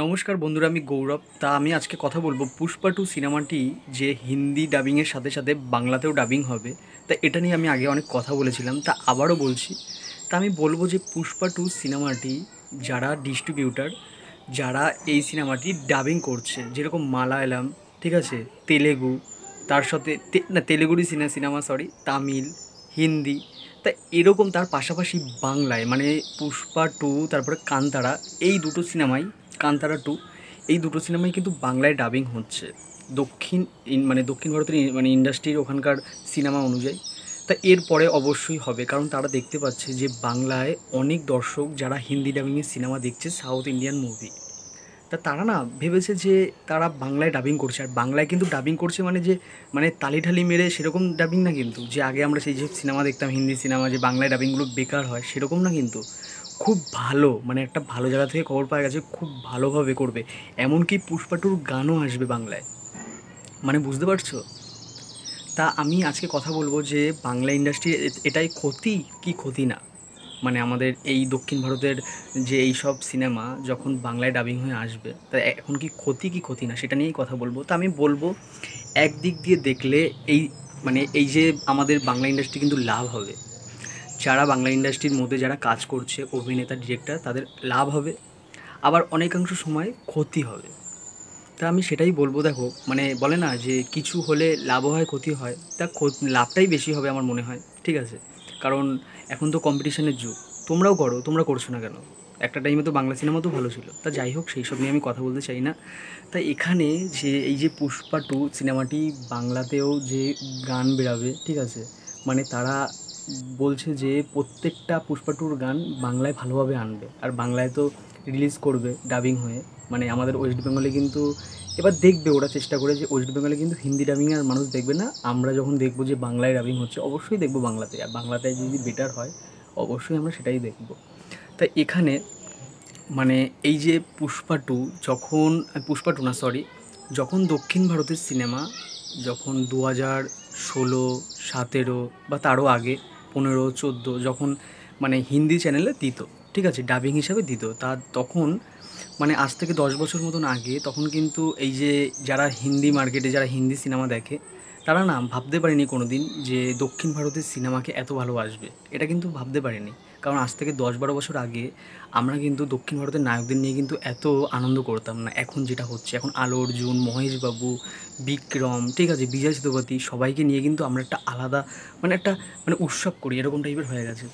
নমস্কার বন্ধুরা, আমি গৌরব। আমি আজকে কথা বলবো পুষ্পা টু সিনেমাটি যে হিন্দি ডাবিংয়ের সাথে সাথে বাংলাতেও ডাবিং হবে। এটা নিয়ে আমি আগে অনেক কথা বলেছিলাম, আবারও বলছি। আমি বলবো যে পুষ্পা টু সিনেমাটি যারা ডিস্ট্রিবিউটার, যারা এই সিনেমাটি ডাবিং করছে, যেরকম মালায়ালাম, ঠিক আছে, তেলেগু, তার সাথে না তেলেগুরই সিনেমা, সরি, তামিল, হিন্দি, এরকম তার পাশাপাশি বাংলায় মানে পুষ্পা টু, তারপরে কান্তারা, এই দুটো সিনেমাই, কান্তারা টু, এই দুটো সিনেমাই কিন্তু বাংলায় ডাবিং হচ্ছে মানে দক্ষিণ ভারতের মানে ইন্ডাস্ট্রির ওখানকার সিনেমা অনুযায়ী। এরপরে অবশ্যই হবে, কারণ তারা দেখতে পাচ্ছে যে বাংলায় অনেক দর্শক যারা হিন্দি ডাবিংয়ের সিনেমা দেখছে, সাউথ ইন্ডিয়ান মুভি, তারা না ভেবেছে যে তারা বাংলায় ডাবিং করছে। আর বাংলায় কিন্তু ডাবিং করছে মানে যে মানে তালি ঠালি মেরে সেরকম ডাবিং না, কিন্তু যে আগে আমরা সেই যে সিনেমা দেখতাম হিন্দি সিনেমা, যে বাংলায় ডাবিংগুলো বেকার হয়, সেরকম না। কিন্তু খুব ভালো, মানে একটা ভালো জায়গা থেকে খবর পাওয়া গেছে, খুব ভালোভাবে করবে। এমনকি পুষ্পা টুর গানও আসবে বাংলায়, মানে বুঝতে পারছো? আমি আজকে কথা বলবো যে বাংলা ইন্ডাস্ট্রি এটাই ক্ষতি কি ক্ষতি না, মানে আমাদের এই দক্ষিণ ভারতের যে এই সব সিনেমা যখন বাংলায় ডাবিং হয়ে আসবে, এখন কি ক্ষতি না, সেটা নিয়েই কথা বলবো। আমি বলবো একদিক দিয়ে দেখলে এই মানে এই যে আমাদের বাংলা ইন্ডাস্ট্রি কিন্তু লাভ হবে, যারা বাংলা ইন্ডাস্ট্রির মধ্যে যারা কাজ করছে, অভিনেতা, ডিরেক্টর, তাদের লাভ হবে। আবার অনেকাংশ সময় ক্ষতি হবে। আমি সেটাই বলবো। দেখো, মানে বলে না যে কিছু হলে লাভও হয় ক্ষতি হয়, লাভটাই বেশি হবে আমার মনে হয়, ঠিক আছে? কারণ এখন তো কম্পিটিশনের যুগ, তোমরাও করো, তোমরা করছো না কেন? একটা টাইমে তো বাংলা সিনেমা তো ভালো ছিল। যাই হোক, সেই সব নিয়ে আমি কথা বলতে চাই না। এখানে যে এই যে পুষ্পা টু সিনেমাটি বাংলাতেও যে গান বেরাবে, ঠিক আছে, মানে তারা বলছে যে প্রত্যেকটা পুষ্পা টুর গান বাংলায় ভালোভাবে আনবে, আর বাংলায় তো রিলিজ করবে ডাবিং হয়ে। মানে আমাদের ওয়েস্ট বেঙ্গলে কিন্তু এবার দেখবে ওরা চেষ্টা করে যে ওয়েস্ট বেঙ্গলে কিন্তু হিন্দি ডাবিং আর মানুষ দেখবে না, আমরা যখন দেখবো যে বাংলায় ডাবিং হচ্ছে অবশ্যই দেখবো বাংলাতে, আর বাংলাতে যদি বেটার হয় অবশ্যই আমরা সেটাই দেখবো। এখানে মানে এই যে পুষ্পা টু, যখন পুষ্পা টু না সরি, যখন দক্ষিণ ভারতের সিনেমা, যখন 2016, 17 বা তারও আগে 15, 14, যখন মানে হিন্দি চ্যানেলে দিত, ঠিক আছে, ডাবিং হিসাবে দিত, তখন মানে আজ থেকে 10 বছর মতন আগে, তখন কিন্তু এই যে যারা হিন্দি মার্কেটে যারা হিন্দি সিনেমা দেখে, তারা না ভাবতে পারেনি কোনো দিন যে দক্ষিণ ভারতের সিনেমাকে এত ভালোবাসবে। এটা কিন্তু ভাবতে পারেনি, কারণ আজ থেকে 10-12 বছর আগে আমরা কিন্তু দক্ষিণ ভারতের নায়কদের নিয়ে কিন্তু এত আনন্দ করতাম না। এখন যেটা হচ্ছে, এখন আলু অর্জুন, মহেশবাবু, বিক্রম, ঠিক আছে, বিজয় সেতুপতি, সবাইকে নিয়ে কিন্তু আমরা একটা আলাদা মানে একটা মানে উৎসব করি, এরকম টাইপের হয়ে গেছে।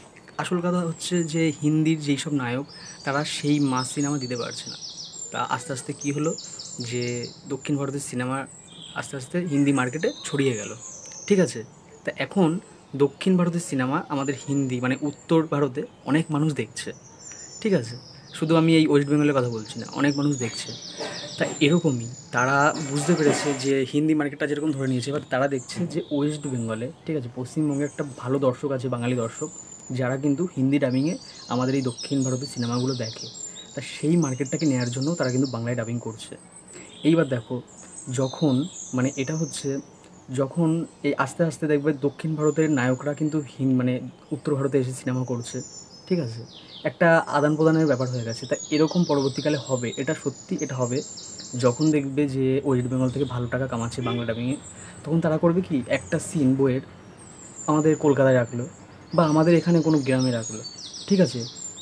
আসল কথা হচ্ছে যে হিন্দির যেই সব নায়ক, তারা সেই মাস সিনেমা দিতে পারছে না। আস্তে আস্তে কী হলো, যে দক্ষিণ ভারতের সিনেমা আস্তে আস্তে হিন্দি মার্কেটে ছড়িয়ে গেল, ঠিক আছে। এখন দক্ষিণ ভারতের সিনেমা আমাদের হিন্দি মানে উত্তর ভারতে অনেক মানুষ দেখছে, ঠিক আছে। শুধু আমি এই ওয়েস্ট বেঙ্গলের কথা বলছি না, অনেক মানুষ দেখছে। এরকমই তারা বুঝতে পেরেছে যে হিন্দি মার্কেটটা যেরকম ধরে নিয়েছে, এবার তারা দেখছে যে ওয়েস্ট বেঙ্গলে, ঠিক আছে, পশ্চিমবঙ্গে একটা ভালো দর্শক আছে, বাঙালি দর্শক, যারা কিন্তু হিন্দি ডাবিংয়ে আমাদের এই দক্ষিণ ভারতের সিনেমাগুলো দেখে। সেই মার্কেটটাকে নেওয়ার জন্য তারা কিন্তু বাংলায় ডাবিং করছে। এইবার দেখো, যখন মানে এটা হচ্ছে, যখন এই আস্তে আস্তে দেখবে দক্ষিণ ভারতের নায়করা কিন্তু মানে উত্তর ভারতে এসে সিনেমা করছে, ঠিক আছে, একটা আদান প্রদানের ব্যাপার হয়ে গেছে। এরকম পরবর্তীকালে হবে, এটা সত্যি, এটা হবে। যখন দেখবে যে ওয়েস্ট বেঙ্গল থেকে ভালো টাকা কামাচ্ছে বাংলা ডাবিংয়ে, তখন তারা করবে কি, একটা সিন বইয়ের আমাদের কলকাতায় রাখলো বা আমাদের এখানে কোনো গ্রামে রাখলো, ঠিক আছে,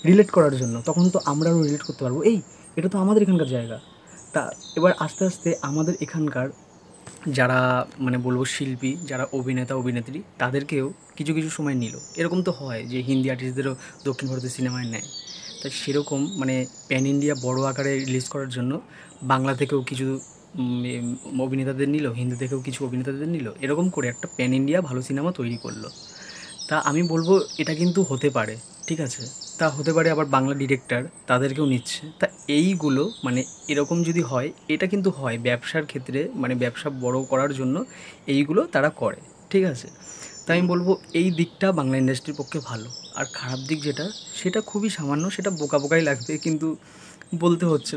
রিলেট করার জন্য। তখন তো আমরাও রিলেট করতে পারবো, এই এটা তো আমাদের এখানকার জায়গা। এবার আস্তে আস্তে আমাদের এখানকার যারা মানে বলবো শিল্পী, যারা অভিনেতা অভিনেত্রী, তাদেরকেও কিছু কিছু সময় নিল। এরকম তো হয় যে হিন্দি আর্টিস্টদেরও দক্ষিণ ভারতের সিনেমায় নেয়। সেরকম মানে প্যান ইন্ডিয়া বড় আকারে রিলিজ করার জন্য বাংলা থেকেও কিছু অভিনেতাদের নিল, হিন্দি থেকেও কিছু অভিনেতাদের নিল, এরকম করে একটা প্যান ইন্ডিয়া ভালো সিনেমা তৈরি করলো। আমি বলবো এটা কিন্তু হতে পারে, ঠিক আছে। হতে পারে আবার বাংলা ডিরেক্টর তাদেরকেও নিচ্ছে। এইগুলো মানে এরকম যদি হয়, এটা কিন্তু হয় ব্যবসার ক্ষেত্রে, মানে ব্যবসা বড় করার জন্য এইগুলো তারা করে, ঠিক আছে। আমি বলবো এই দিকটা বাংলা ইন্ডাস্ট্রির পক্ষে ভালো। আর খারাপ দিক যেটা, সেটা খুবই সামান্য, সেটা বোকা বোকাই লাগবে, কিন্তু বলতে হচ্ছে।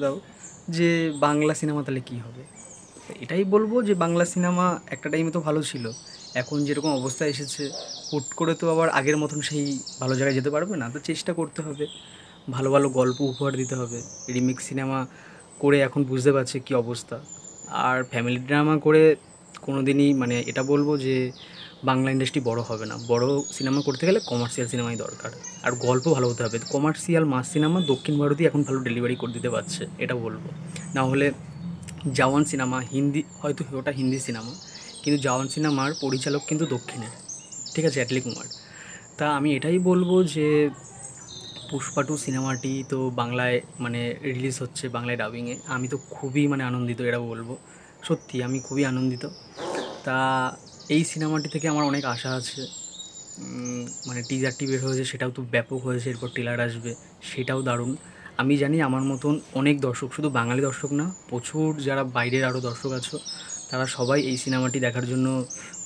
যে বাংলা সিনেমা তাহলে কী হবে? এটাই বলবো যে বাংলা সিনেমা একটা টাইমে তো ভালো ছিল, এখন যেরকম অবস্থা এসেছে, হুট করে তো আবার আগের মতন সেই ভালো জায়গায় যেতে পারবে না। চেষ্টা করতে হবে, ভালো ভালো গল্প উপহার দিতে হবে। রিমেক সিনেমা করে এখন বুঝতে পারছে কী অবস্থা। আর ফ্যামিলি ড্রামা করে কোনো দিনই মানে এটা বলবো যে বাংলা ইন্ডাস্ট্রি বড় হবে না। বড় সিনেমা করতে গেলে কমার্শিয়াল সিনেমাই দরকার, আর গল্প ভালো হতে হবে। কমার্শিয়াল মাস সিনেমা দক্ষিণ ভারতই এখন ভালো ডেলিভারি করে দিতে পারছে, এটা বলবো। না হলে জওয়ান সিনেমা হিন্দি, হয়তো ওটা হিন্দি সিনেমা, কিন্তু জওয়ান সিনেমার পরিচালক কিন্তু দক্ষিণের, ঠিক আছে, অ্যাটলি কুমার। তা আমি এটাই বলবো যে পুষ্পা টু সিনেমাটি তো বাংলায় মানে রিলিজ হচ্ছে, বাংলায় ডাবিংয়ে। আমি তো খুবই মানে আনন্দিত, এটা বলবো। সত্যি আমি খুবই আনন্দিত। তা এই সিনেমাটি থেকে আমার অনেক আশা আছে। মানে টিজারটি বের হয়েছে, সেটাও তো ব্যাপক হয়েছে। এরপর ট্রেলার আসবে, সেটাও দারুণ। আমি জানি আমার মতন অনেক দর্শক, শুধু বাঙালি দর্শক না, প্রচুর যারা বাইরের আরও দর্শক আছো, তারা সবাই এই সিনেমাটি দেখার জন্য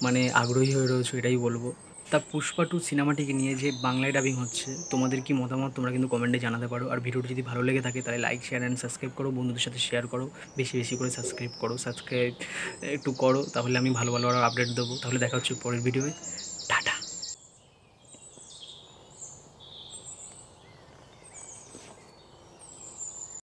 মানে আগ্রহী হয়ে রয়েছে, এটাই বলবো। তা পুষ্পা টু সিনেমাটিকে নিয়ে যে বাংলায় ডাবিং হচ্ছে, তোমাদের কি মতামত তোমরা কিন্তু কমেন্টে জানাতে পারো। আর ভিডিওটি যদি ভালো লেগে থাকে তাহলে লাইক, শেয়ার অ্যান্ড সাবস্ক্রাইব করো, বন্ধুদের সাথে শেয়ার করো, বেশি বেশি করে সাবস্ক্রাইব করো, সাবস্ক্রাইব একটু করো, তাহলে আমি ভালো ভালো আরও আপডেট দেবো। তাহলে দেখা হচ্ছে পরের ভিডিওয়।